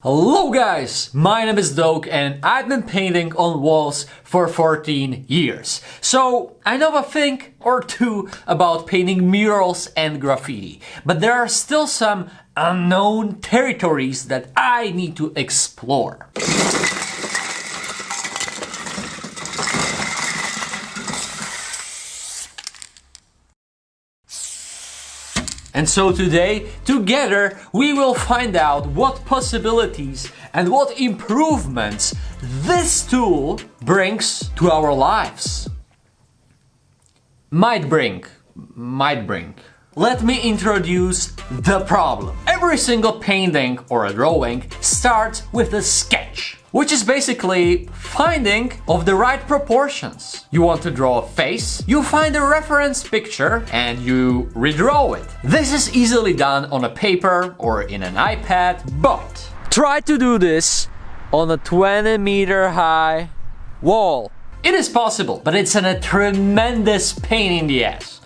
Hello guys, my name is Doke and I've been painting on walls for 14 years. So I know a thing or two about painting murals and graffiti, but there are still some unknown territories that I need to explore. And so today, together, we will find out what possibilities and what improvements this tool brings to our lives. Might bring. Let me introduce the problem. Every single painting or a drawing starts with a sketch, which is basically finding of the right proportions. You want to draw a face, you find a reference picture and you redraw it. This is easily done on a paper or in an iPad, but try to do this on a 20-meter high wall. It is possible, but it's a tremendous pain in the ass.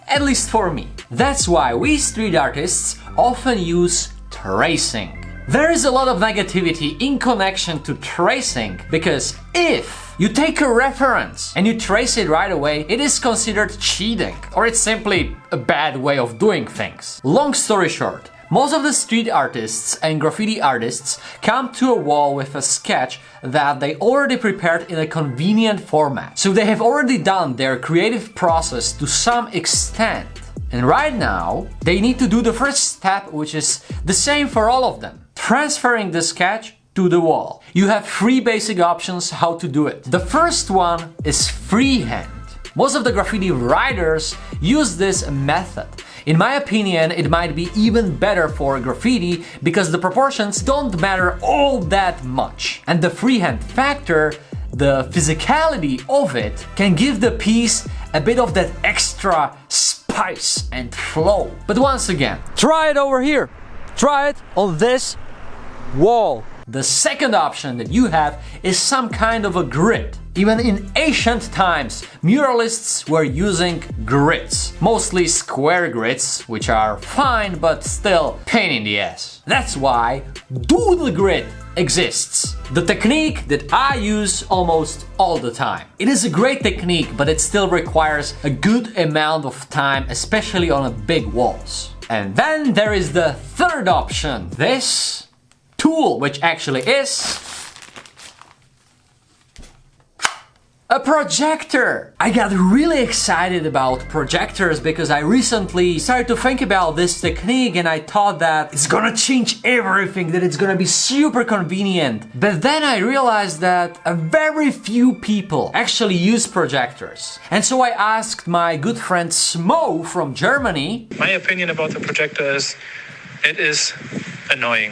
At least for me. That's why we street artists often use tracing. There is a lot of negativity in connection to tracing, because if you take a reference and you trace it right away, it is considered cheating, or it's simply a bad way of doing things. Long story short, most of the street artists and graffiti artists come to a wall with a sketch that they already prepared in a convenient format. So they have already done their creative process to some extent. And right now, they need to do the first step, which is the same for all of them. Transferring the sketch to the wall. You have three basic options how to do it. The first one is freehand. Most of the graffiti writers use this method. In my opinion, it might be even better for graffiti because the proportions don't matter all that much. And the freehand factor, the physicality of it, can give the piece a bit of that extra spice and flow. But once again, try it over here. Try it on this wall. The second option that you have is some kind of a grid. Even in ancient times, muralists were using grids. Mostly square grids, which are fine but still pain in the ass. That's why Doodle grid exists. The technique that I use almost all the time. It is a great technique, but it still requires a good amount of time, especially on a big walls. And then there is the third option, this tool, which actually is a projector. I got really excited about projectors because I recently started to think about this technique and I thought that it's gonna change everything, that it's gonna be super convenient. But then I realized that a very few people actually use projectors. And so I asked my good friend Smo from Germany. My opinion about the projector is, it is annoying.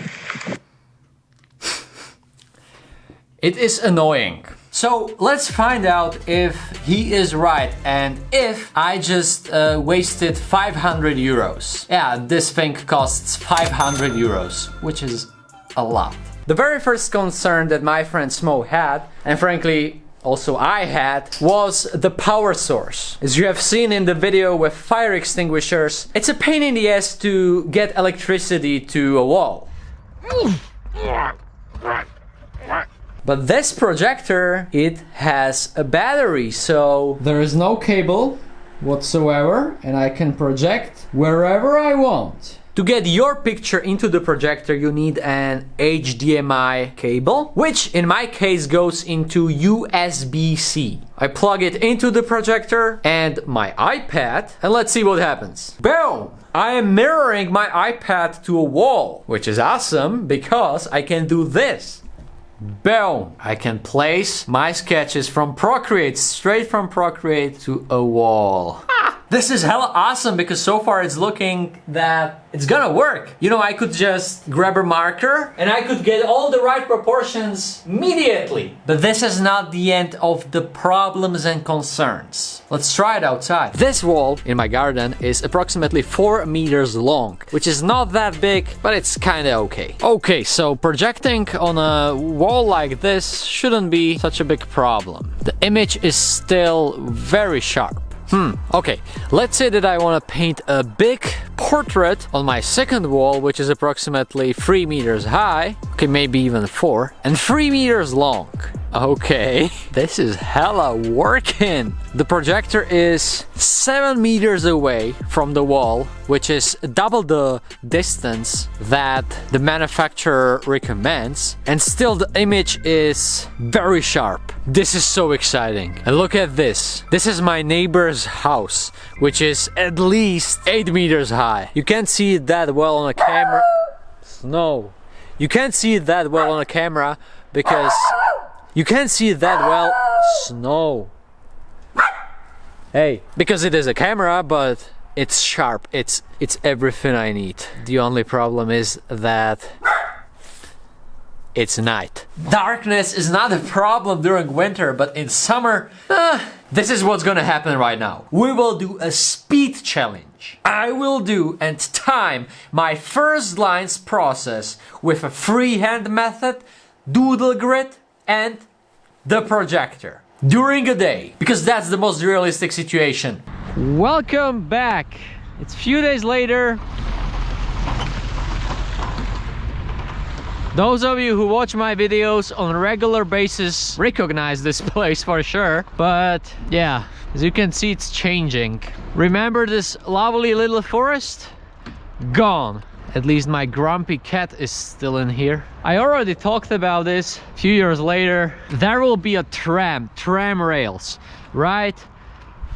It is annoying. So let's find out if he is right and if I just wasted 500 euros. Yeah, this thing costs 500 euros, which is a lot. The very first concern that my friend Smo had, and frankly also I had, was the power source. As you have seen in the video with fire extinguishers, it's a pain in the ass to get electricity to a wall. But this projector, it has a battery, so there is no cable whatsoever and I can project wherever I want. To get your picture into the projector, you need an HDMI cable, which in my case goes into USB-C. I plug it into the projector and my iPad, and let's see what happens. Boom! I am mirroring my iPad to a wall, which is awesome because I can do this. Boom! I can place my sketches from Procreate, straight from Procreate to a wall. This is hella awesome because so far it's looking that it's gonna work. You know, I could just grab a marker and I could get all the right proportions immediately. But this is not the end of the problems and concerns. Let's try it outside. This wall in my garden is approximately 4 meters long, which is not that big, but it's kinda okay. Okay, so projecting on a wall like this shouldn't be such a big problem. The image is still very sharp. Okay, let's say that I want to paint a big portrait on my second wall, which is approximately 3 meters high. Okay, maybe even 4, and 3 meters long. Okay, this is hella working. The projector is 7 meters away from the wall, which is double the distance that the manufacturer recommends, and still the image is very sharp. This is so exciting. And look at this. This is my neighbor's house, which is at least 8 meters high. You can't see it that well on a camera. Snow. You can't see it that well on a camera because you can't see it that well. Snow. Hey, because it is a camera, but it's sharp. It's everything I need. The only problem is that it's night. Darkness is not a problem during winter, but in summer, this is what's gonna happen right now. We will do a speed challenge. I will do and time my first lines process with a freehand method, Doodle grid, and the projector during a day, because that's the most realistic situation. Welcome back. It's a few days later. Those of you who watch my videos on a regular basis recognize this place for sure, but yeah, as you can see, it's changing. Remember this lovely little forest? Gone. At least my grumpy cat is still in here. I already talked about this a few years later. There will be a tram rails right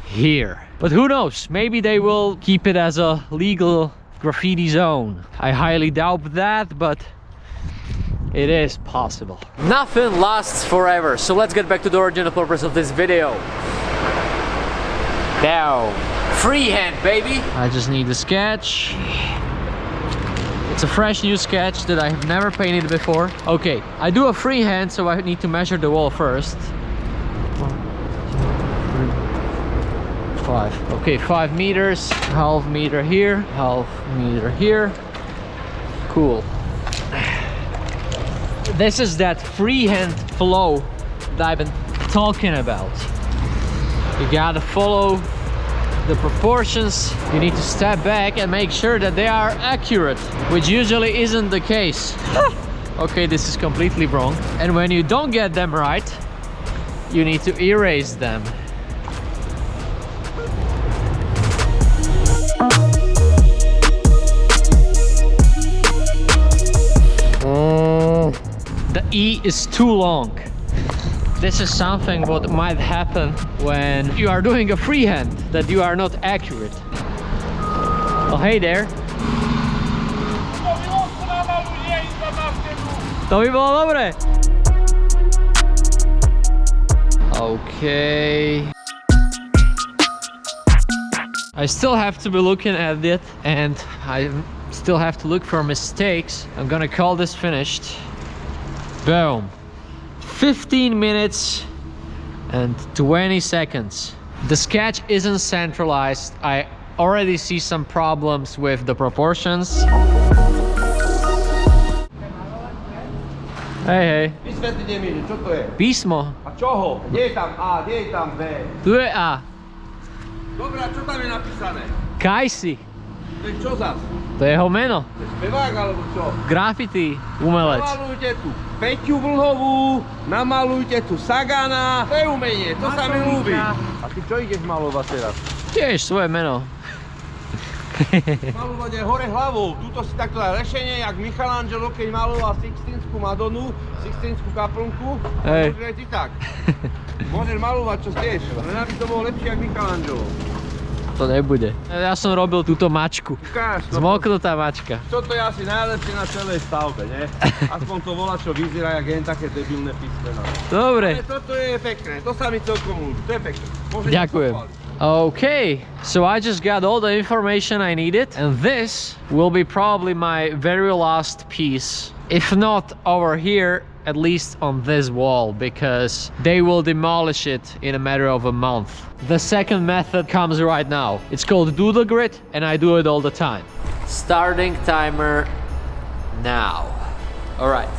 here. But who knows, maybe they will keep it as a legal graffiti zone. I highly doubt that, but it is possible. Nothing lasts forever, so let's get back to the original purpose of this video. Now, freehand, baby. I just need the sketch. It's a fresh new sketch that I have never painted before. Okay, I do a freehand, so I need to measure the wall first. 1, 2, 3, 5. Okay, 5 meters, half meter here, half meter here. Cool. This is that freehand flow that I've been talking about. You gotta follow the proportions. You need to step back and make sure that they are accurate, which usually isn't the case. Okay, this is completely wrong. And when you don't get them right, you need to erase them. The E is too long. This is something what might happen when you are doing a freehand, that you are not accurate. Oh, hey there. To by bolo dobre. Okay. I still have to be looking at it, and I still have to look for mistakes. I'm gonna call this finished. Boom. 15 minutes and 20 seconds. The sketch isn't centralized. I already see some problems with the proportions. Hej, hej. Vysvetlite mi, čo to je? Písmo. A čoho? Kde je tam A, kde je tam B? Tu je A. Dobre, a čo tam je napísané? Kajsi. To je čo zas? To je jeho meno. To je spevák alebo čo? Graffiti umelec. Namalujte tu Peťu Vlhovú, namalujte tu Sagana. To je umenie, to sa mi ľúbi. A ty čo ideš malovať teraz? Tiež svoje meno. Malovať je hore hlavou. Tuto si takto dá rešenie, jak Michelangelo, keď maloval Sixtínsku Madonu, Sixtínsku kaplnku. Hej. Môžeš aj ty tak. Môžeš malovať, čo chceš, len aby to bolo lepšie, jak Michelangelo. To nebude. Ja som robil túto mačku. Ukáž, Zmoknutá mačka. Toto je asi najlepšie na celej stavbe, ne? Aspoň to volá, čo vyzerá, jak jen také debilné písmená. Dobre. Ale toto je pekné, to sa mi celkom ľúbi, to je pekné. Môžeš Ďakujem. Okay, so I just got all the information I needed, and this will be probably my very last piece. If not over here, at least on this wall, because they will demolish it in a matter of a month. The second method comes right now. It's called Doodle grid, and I do it all the time. Starting timer now. All right.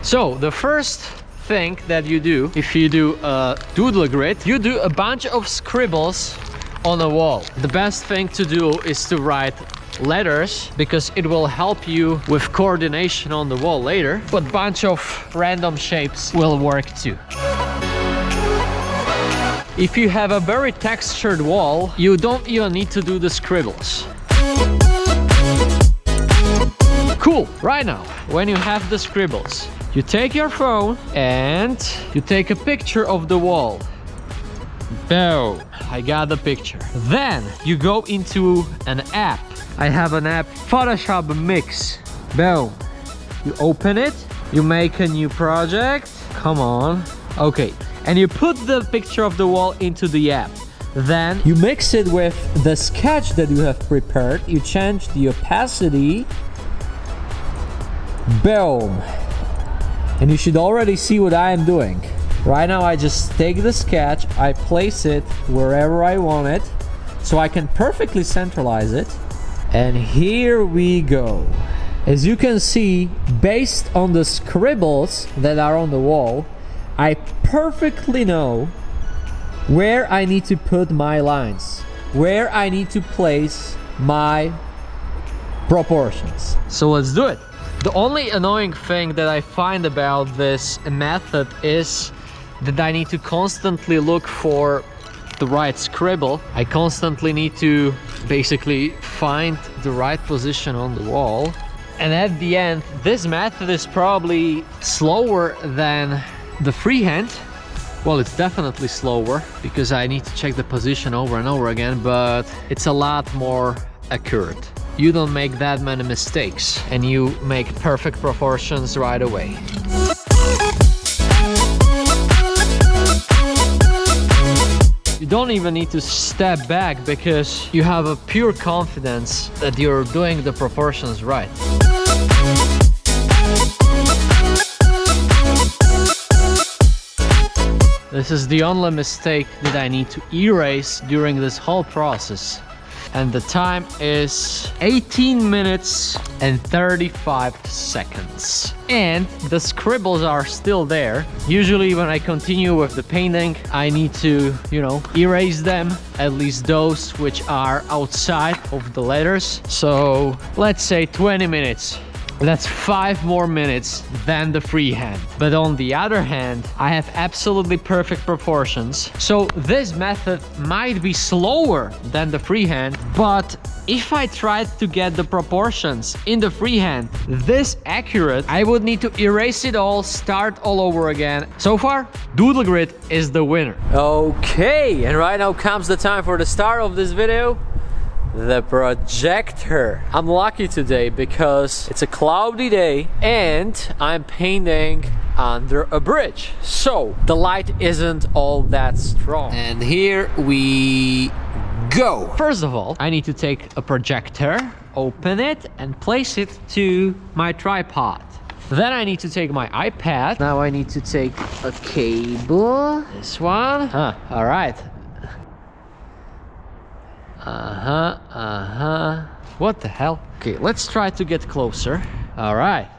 So the first thing that you do, if you do a Doodle grid, you do a bunch of scribbles on a wall. The best thing to do is to write letters because it will help you with coordination on the wall later, but bunch of random shapes will work too. If you have a very textured wall, you don't even need to do the scribbles. Cool. Right now, when you have the scribbles, you take your phone and you take a picture of the wall. Boom. I got the picture. Then you go into an app. I have an app, Photoshop Mix. Boom. You open it, you make a new project. Come on. Okay. And you put the picture of the wall into the app. Then you mix it with the sketch that you have prepared. You change the opacity. Boom. And you should already see what I am doing. Right now I just take the sketch, I place it wherever I want it, so I can perfectly centralize it. And here we go. As you can see, based on the scribbles that are on the wall, I perfectly know where I need to put my lines, where I need to place my proportions. So let's do it. The only annoying thing that I find about this method is that I need to constantly look for the right scribble. I constantly need to basically find the right position on the wall. And at the end, this method is probably slower than the freehand. Well, it's definitely slower because I need to check the position over and over again, but it's a lot more accurate. You don't make that many mistakes and you make perfect proportions right away. You don't even need to step back because you have a pure confidence that you're doing the proportions right. This is the only mistake that I need to erase during this whole process. And the time is 18 minutes and 35 seconds. And the scribbles are still there. Usually when I continue with the painting, I need to, erase them, at least those which are outside of the letters. So let's say 20 minutes. That's 5 more minutes than the freehand. But on the other hand, I have absolutely perfect proportions. So this method might be slower than the freehand, but if I tried to get the proportions in the freehand this accurate, I would need to erase it all, start all over again. So far, Doodle Grid is the winner. Okay, and right now comes the time for the start of this video. The projector. I'm lucky today because it's a cloudy day and I'm painting under a bridge, so the light isn't all that strong. And here we go. First of all, I need to take a projector, open it and place it to my tripod. Then I need to take my iPad. Now I need to take a cable, this one. All right. What the hell? Okay, let's try to get closer. All right.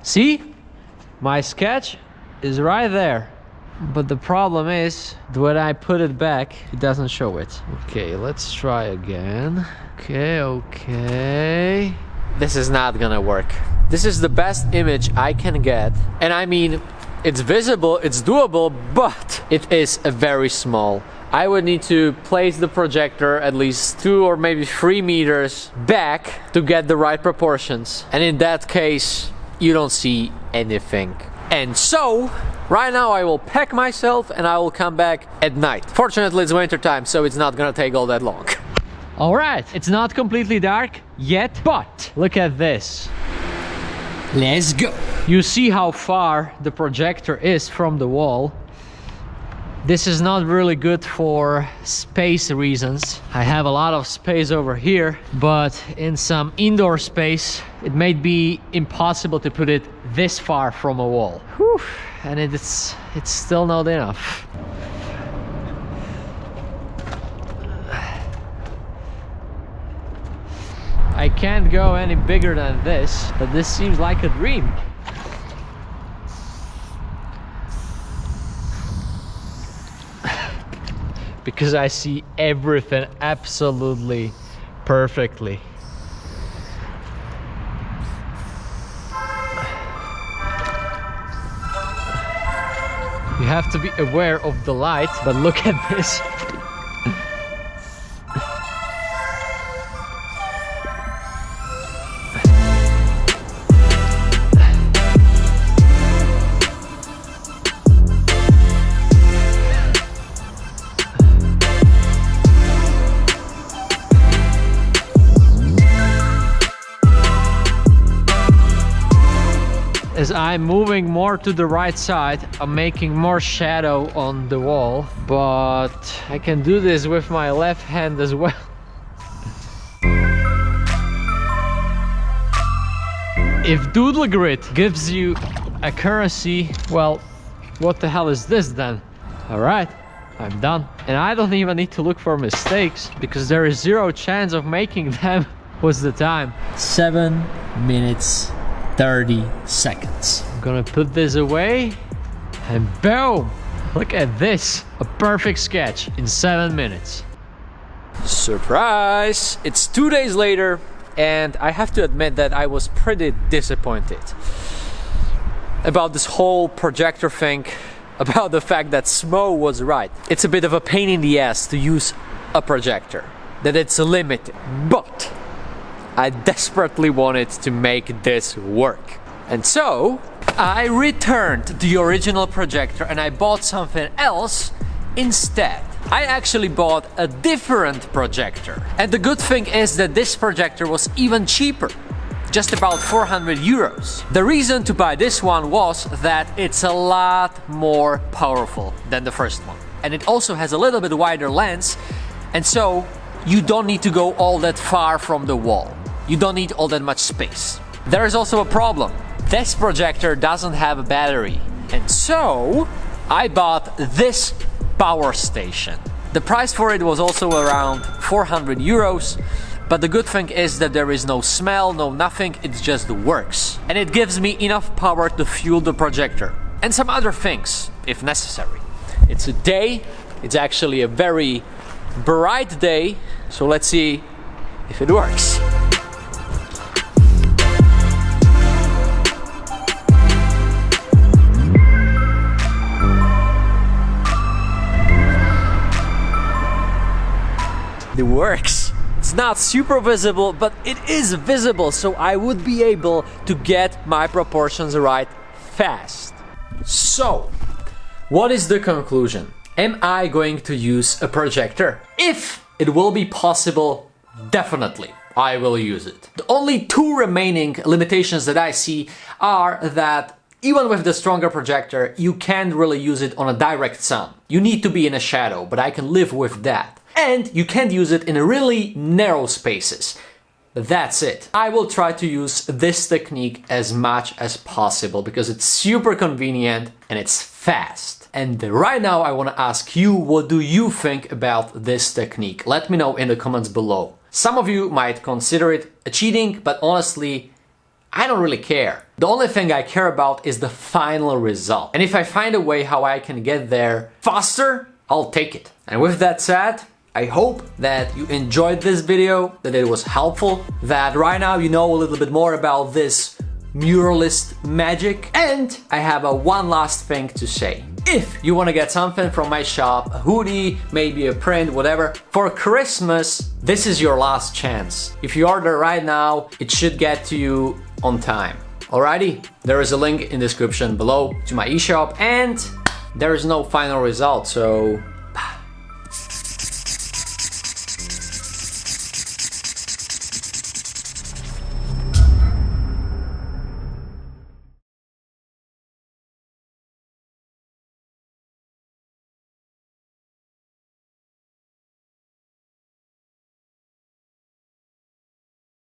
See? My sketch is right there. But the problem is, when I put it back, it doesn't show it. Okay, let's try again. Okay. This is not gonna work. This is the best image I can get. And I mean, it's visible, it's doable, but it is very small. I would need to place the projector at least 2 or maybe 3 meters back to get the right proportions. And in that case, you don't see anything. And so, right now I will pack myself and I will come back at night. Fortunately, it's winter time, so it's not gonna take all that long. All right, it's not completely dark yet, but look at this. Let's go. You see how far the projector is from the wall. This is not really good for space reasons. I have a lot of space over here, but in some indoor space, it may be impossible to put it this far from a wall. Whew. And it's still not enough. I can't go any bigger than this, but this seems like a dream. Because I see everything absolutely perfectly. You have to be aware of the light, but look at this. As I'm moving more to the right side, I'm making more shadow on the wall, but I can do this with my left hand as well. If Doodle Grid gives you accuracy, well, what the hell is this then? Alright, I'm done. And I don't even need to look for mistakes, because there is 0 chance of making them. What's the time? 7 minutes 30 seconds. I'm gonna put this away and boom! Look at this, a perfect sketch in 7 minutes. Surprise! It's 2 days later and I have to admit that I was pretty disappointed about this whole projector thing, about the fact that Smo was right. It's a bit of a pain in the ass to use a projector, that it's limited, but I desperately wanted to make this work. And so I returned the original projector and I bought something else instead. I actually bought a different projector. And the good thing is that this projector was even cheaper, just about 400 euros. The reason to buy this one was that it's a lot more powerful than the first one. And it also has a little bit wider lens, and so you don't need to go all that far from the wall. You don't need all that much space. There is also a problem. This projector doesn't have a battery. And so I bought this power station. The price for it was also around 400 euros. But the good thing is that there is no smell, no nothing, it just works. And it gives me enough power to fuel the projector. And some other things, if necessary. It's a day. It's actually a very bright day. So let's see if it works. It works. It's not super visible, but it is visible, so I would be able to get my proportions right fast. So, what is the conclusion? Am I going to use a projector? If it will be possible, definitely I will use it. The only 2 remaining limitations that I see are that even with the stronger projector, you can't really use it on a direct sun. You need to be in a shadow, but I can live with that. And you can't use it in really narrow spaces. That's it. I will try to use this technique as much as possible because it's super convenient and it's fast. And right now I want to ask you, what do you think about this technique? Let me know in the comments below. Some of you might consider it a cheating, but honestly, I don't really care. The only thing I care about is the final result. And if I find a way how I can get there faster, I'll take it. And with that said, I hope that you enjoyed this video, that it was helpful, that right now you know a little bit more about this muralist magic. And I have one last thing to say. If you want to get something from my shop, a hoodie, maybe a print, whatever, for Christmas, this is your last chance. If you order right now, it should get to you on time. Alrighty, there is a link in the description below to my eShop, and there is no final result, so